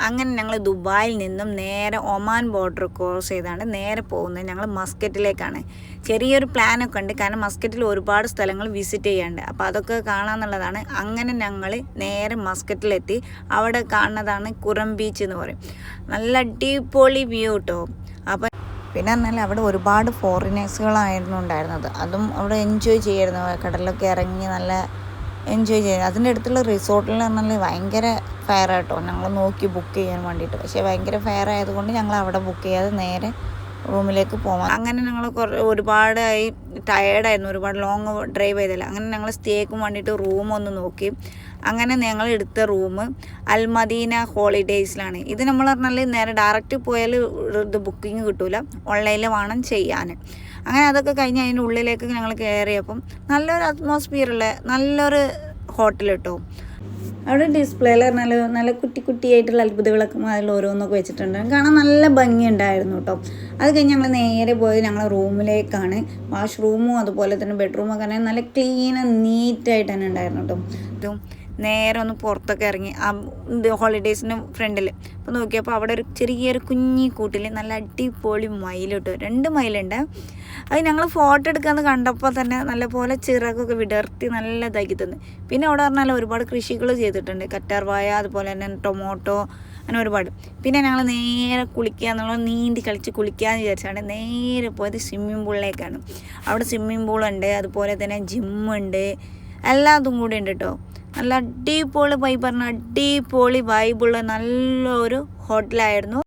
അങ്ങനെ ഞങ്ങൾ ദുബായിൽ നിന്നും നേരെ ഒമാൻ ബോർഡർ ക്രോസ് ചെയ്താണ് നേരെ പോകുന്നത്. ഞങ്ങൾ മസ്കറ്റിലേക്കാണ്. ചെറിയൊരു പ്ലാനൊക്കെ ഉണ്ട്, കാരണം മസ്കറ്റിൽ ഒരുപാട് സ്ഥലങ്ങൾ വിസിറ്റ് ചെയ്യാനുണ്ട്. അപ്പോൾ അതൊക്കെ കാണാമെന്നുള്ളതാണ്. അങ്ങനെ ഞങ്ങൾ നേരെ മസ്കറ്റിലെത്തി. അവിടെ കാണുന്നതാണ് കുറം ബീച്ച് എന്ന് പറയും. നല്ല അടിപൊളി വ്യൂ കേട്ടോ. അപ്പോൾ പിന്നെ പറഞ്ഞാൽ അവിടെ ഒരുപാട് ഫോറിനേഴ്സുകളായിരുന്നു ഉണ്ടായിരുന്നത്. അതും അവിടെ എൻജോയ് ചെയ്യായിരുന്നു. കടലിലൊക്കെ ഇറങ്ങി നല്ല എൻജോയ് ചെയ്യുന്നത്. അതിൻ്റെ അടുത്തുള്ള റിസോർട്ടിൽ പറഞ്ഞാൽ ഭയങ്കര ഫെയർ ആട്ടോ. ഞങ്ങൾ നോക്കി ബുക്ക് ചെയ്യാൻ വേണ്ടിയിട്ട്, പക്ഷേ ഭയങ്കര ഫെയർ ആയതുകൊണ്ട് ഞങ്ങൾ അവിടെ ബുക്ക് ചെയ്യാതെ നേരെ റൂമിലേക്ക് പോകാം. അങ്ങനെ ഞങ്ങൾ ഒരുപാടായി ടയേർഡായിരുന്നു, ഒരുപാട് ലോങ് ഡ്രൈവ് ചെയ്തില്ല. അങ്ങനെ ഞങ്ങൾ സ്റ്റേക്കും വേണ്ടിയിട്ട് റൂമൊന്ന് നോക്കി. അങ്ങനെ ഞങ്ങൾ എടുത്ത റൂം അൽമദീന ഹോളിഡേയ്സിലാണ്. ഇത് നമ്മൾ പറഞ്ഞാൽ നേരെ ഡയറക്റ്റ് പോയാൽ ഇത് ബുക്കിംഗ് കിട്ടില്ല, ഓൺലൈനിൽ വേണം ചെയ്യാൻ. അങ്ങനെ അതൊക്കെ കഴിഞ്ഞ് അതിൻ്റെ ഉള്ളിലേക്ക് ഞങ്ങൾ കയറിയപ്പം നല്ലൊരു അറ്റ്മോസ്ഫിയറുള്ള നല്ലൊരു ഹോട്ടൽ കേട്ടോ. അവിടെ ഡിസ്പ്ലേയിൽ പറഞ്ഞാൽ നല്ല കുട്ടി കുട്ടിയായിട്ടുള്ള അത്ഭുതങ്ങളൊക്കെ അതിൽ ഓരോന്നൊക്കെ വെച്ചിട്ടുണ്ട്. കാണാൻ നല്ല ഭംഗിയുണ്ടായിരുന്നു കേട്ടോ. അത് കഴിഞ്ഞ് ഞങ്ങൾ നേരെ പോയത് ഞങ്ങൾ റൂമിലേക്കാണ്. വാഷ്റൂമും അതുപോലെ തന്നെ ബെഡ്റൂമൊക്കെ തന്നെ നല്ല ക്ലീൻ നീറ്റായിട്ട് തന്നെ ഉണ്ടായിരുന്നു കേട്ടോ. നേരെ ഒന്ന് പുറത്തൊക്കെ ഇറങ്ങി ആ ഹോളിഡേയ്സിന് ഫ്രണ്ടിൽ അപ്പോൾ നോക്കിയപ്പോൾ അവിടെ ഒരു ചെറിയൊരു കുഞ്ഞി കൂട്ടിൽ നല്ല അടിപൊളി മയിൽ കിട്ടും. 2 മയിലുണ്ട്. അത് ഞങ്ങൾ ഫോട്ടോ എടുക്കാമെന്ന് കണ്ടപ്പോൾ തന്നെ നല്ലപോലെ ചിറകൊക്കെ വിടർത്തി നല്ല ഇതാക്കി തന്നു. പിന്നെ അവിടെ പറഞ്ഞാൽ ഒരുപാട് കൃഷികൾ ചെയ്തിട്ടുണ്ട്, കറ്റാർവായ അതുപോലെ തന്നെ ടൊമാറ്റോ, അങ്ങനെ ഒരുപാട്. പിന്നെ ഞങ്ങൾ നേരെ കുളിക്കുക എന്നുള്ളത്, നീന്തി കളിച്ച് കുളിക്കാമെന്ന് വിചാരിച്ചാണ് നേരെ പോയത് സ്വിമ്മിംഗ് പൂളിലേക്കാണ്. അവിടെ സ്വിമ്മിംഗ് പൂളുണ്ട്, അതുപോലെ തന്നെ ജിമ്മുണ്ട്, എല്ലാതും കൂടി ഉണ്ട് കേട്ടോ. നല്ല അടിപൊളി വൈബ്, പറഞ്ഞാൽ അടിപൊളി വൈബുള്ള നല്ലൊരു ഹോട്ടലായിരുന്നു.